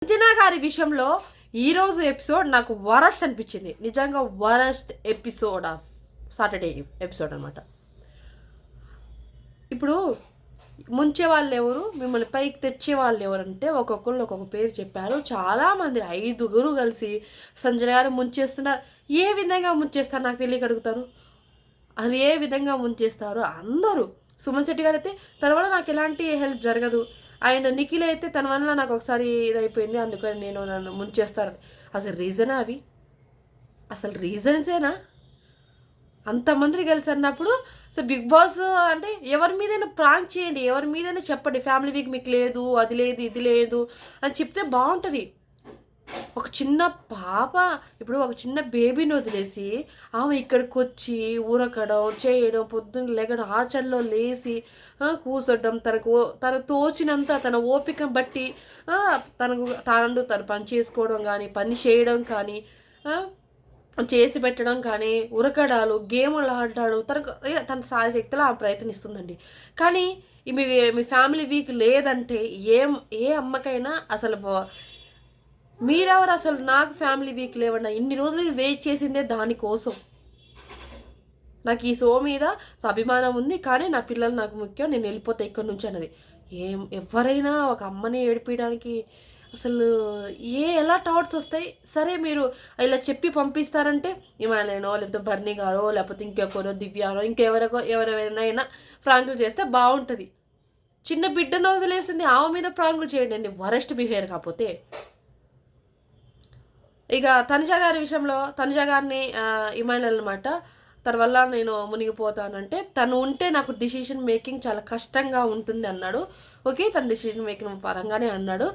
సంజన గారి విషయంలో ఈరోజు ఎపిసోడ్ నాకు వరస్ట్ అనిపించింది. నిజంగా worst episode of Saturday episode అనమాట. ఇప్పుడు ముంచే వాళ్ళు ఎవరు, మిమ్మల్ని పైకి తెచ్చే వాళ్ళు ఎవరంటే ఒక్కొక్కరు ఒక్కొక్క పేరు చెప్పారు. చాలామంది 5 కలిసి సంజన గారు ముంచేస్తున్నారు. ఏ విధంగా ముంచేస్తారు నాకు తెలియక అడుగుతాను. అది ఏ విధంగా ముంచేస్తారో అందరూ. సుమన్ శెట్టి గారు అయితే తన వల్ల నాకు ఎలాంటి హెల్ప్ జరగదు, అండ్ నిఖిల్ అయితే తన వల్ల నాకు ఒకసారి ఇదైపోయింది అందుకని నన్ను ముంచేస్తారు. అసలు రీజనా అవి? అసలు రీజన్సేనా? అంతమంది కలిసి అన్నప్పుడు సో బిగ్ బాస్ అంటే ఎవరి మీదైనా ప్రాంక్ చేయండి, ఎవరి మీదైనా చెప్పండి, ఫ్యామిలీ వీక్ మీకు లేదు, అది లేదు, ఇది లేదు అని చెప్తే బాగుంటుంది. ఒక చిన్న పాప, ఇప్పుడు ఒక చిన్న బేబీని వదిలేసి ఆమె ఇక్కడికి వచ్చి ఊరకడం చేయడం, పొద్దున్న లెగడం, ఆచల్లో లేచి కూర్చోడం, తనకు తోచినంత తన ఓపిక బట్టి తను పని చేసుకోవడం కానీ, పని చేయడం కానీ, చేసి పెట్టడం కానీ, ఉరకడాలు, గేములు ఆడడం, తన సాయశక్తిలో ఆమె ప్రయత్నిస్తుందండి. కానీ మీ ఫ్యామిలీ వీక్ లేదంటే ఏ అమ్మకైనా అసలు మీరెవరు? అసలు నాకు ఫ్యామిలీ వీక్ లేవన్నా ఇన్ని రోజులు వెయిట్ చేసిందే దానికోసం. నాకు ఈ షో మీద అభిమానం ఉంది, కానీ నా పిల్లలు నాకు ముఖ్యం, నేను వెళ్ళిపోతే ఇక్కడి నుంచి అన్నది. ఎవరైనా ఒక అమ్మని ఏడిపించడానికి అసలు ఎలా థాట్స్ వస్తాయి? సరే మీరు ఇలా చెప్పి పంపిస్తారంటే ఇమాలేనో లేకపోతే బర్నీ గారో లేకపోతే ఇంకెవరో దివ్యానో ఎవరెవరైనా ఫ్రాంకులు చేస్తే బాగుంటుంది. చిన్న బిడ్డను వదిలేసింది ఆమె మీద ప్రాంకులు చేయండి, వరస్ట్ బిహేవియర్. కాకపోతే ఇక తనుజ గారి విషయంలో తనుజ గారిని ఇమానుయల్ అనమాట, తన వల్ల నేను మునిగిపోతానంటే తను ఉంటే నాకు డిసిషన్ మేకింగ్ చాలా కష్టంగా ఉంటుంది అన్నాడు. ఓకే, తన డిసిషన్ మేకింగ్ పరంగానే అన్నాడు.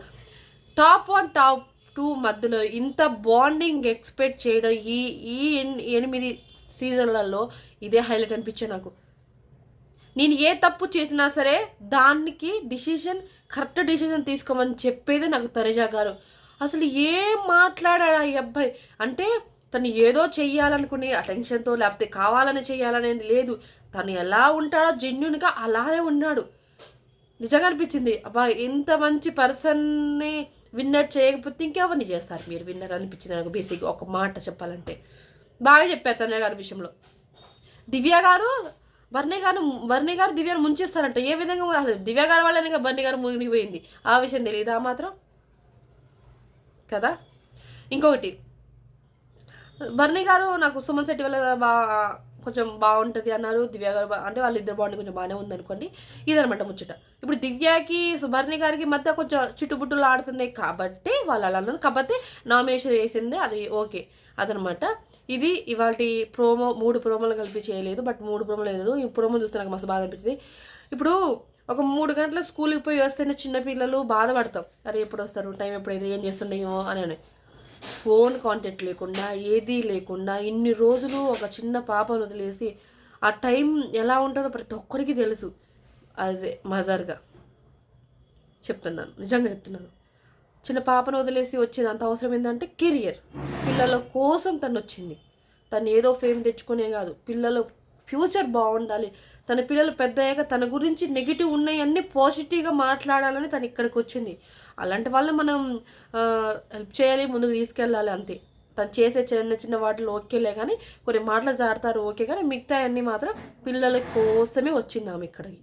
టాప్ 1 టాప్ 2 మధ్యలో ఇంత బాండింగ్ ఎక్స్పెక్ట్ చేయడం ఈ 8 సీజన్లలో ఇదే హైలైట్ అనిపించే నాకు. నేను ఏ తప్పు చేసినా సరే దానికి కరెక్ట్ డిసిషన్ తీసుకోమని చెప్పేది నాకు తనుజ గారు. అసలు ఏం మాట్లాడాడు ఆ అబ్బాయి అంటే, తను ఏదో చెయ్యాలనుకుని అటెన్షన్తో లేకపోతే కావాలని చెయ్యాలనేది లేదు. తను ఎలా ఉంటాడో జెన్యున్గా అలానే ఉన్నాడు. నిజంగా అనిపించింది, అబ్బా ఇంత మంచి పర్సన్ని విన్నర్ చేయకపోతే ఇంకెవరిని చేస్తారు మీరు విన్నర్ అనిపించింది నాకు. బేసిక్ ఒక మాట చెప్పాలంటే బాగా చెప్పారు తనయ్య గారి విషయంలో. దివ్య గారు బర్నీ గారు దివ్యను ముంచేస్తారంట. ఏ విధంగా? అసలు దివ్య గారి వల్లనే బర్నీ గారు మునిగిపోయింది. ఆ విషయం తెలియదా మాత్రం కదా. ఇంకొకటి, బర్నీ గారు నాకు సుమన్ శెట్టి వల్ల కొంచెం బాగుంటుంది అన్నారు. దివ్య గారు అంటే వాళ్ళిద్దరు బాగుండి కొంచెం బాగానే ఉందనుకోండి. ఇదనమాట ముచ్చట. ఇప్పుడు దివ్యకి బర్నీ గారికి మధ్య కొంచెం చుట్టుబుట్టులు ఆడుతున్నాయి కాబట్టి వాళ్ళు అలా అన్నారు. కాబట్టి నామినేషన్ వేసింది అది ఓకే అదనమాట. ఇది ఇవాళ ప్రోమో. 3 ప్రోమోలు కలిపి చేయలేదు, బట్ 3 ప్రోమోలు లేదు. ఈ ప్రోమో చూస్తే నాకు మస్తు బాధ అనిపించింది. ఇప్పుడు ఒక 3 గంటల స్కూల్కి పోయి వస్తేనే చిన్నపిల్లలు బాధపడతాం, అరే ఎప్పుడు వస్తారు, టైం ఎప్పుడైతే ఏం చేస్తుండేమో అని. ఫోన్ కాంటాక్ట్ లేకుండా ఏదీ లేకుండా ఇన్ని రోజులు ఒక చిన్న పాపను వదిలేసి ఆ టైం ఎలా ఉంటుందో ప్రతి ఒక్కరికి తెలుసు. యాజ్ ఏ మదర్గా చెప్తున్నాను, నిజంగా చెప్తున్నాను. చిన్న పాపను వదిలేసి వచ్చేది అంత అవసరం ఏంటంటే కెరియర్, పిల్లల కోసం తను వచ్చింది. తను ఏదో ఫేమ్ తెచ్చుకునే కాదు, పిల్లల ఫ్యూచర్ బాగుండాలి, తన పిల్లలు పెద్ద అయ్యాక తన గురించి నెగిటివ్ ఉన్నాయన్నీ పాజిటివ్గా మాట్లాడాలని తను ఇక్కడికి వచ్చింది. అలాంటి వాళ్ళు మనం హెల్ప్ చేయాలి, ముందుకు తీసుకెళ్ళాలి అంతే. తను చేసే చిన్న వాటిలో ఓకేలే, కానీ కొన్ని మాటలు జారుతారు ఓకే, కానీ మిగతా అన్నీ మాత్రం పిల్లల కోసమే వచ్చింది ఆమె ఇక్కడికి.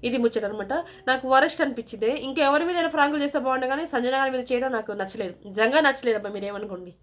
ఇది ముచ్చట అనమాట. నాకు వరస్ట్ అనిపించింది. ఇంకా ఎవరి మీద ఫ్రాంకులు చేస్తే బాగుండే, కానీ సంజన గారి మీద చేయడం నాకు నచ్చలేదు, నిజంగా నచ్చలేదు అబ్బా. మీరేమనుకోండి.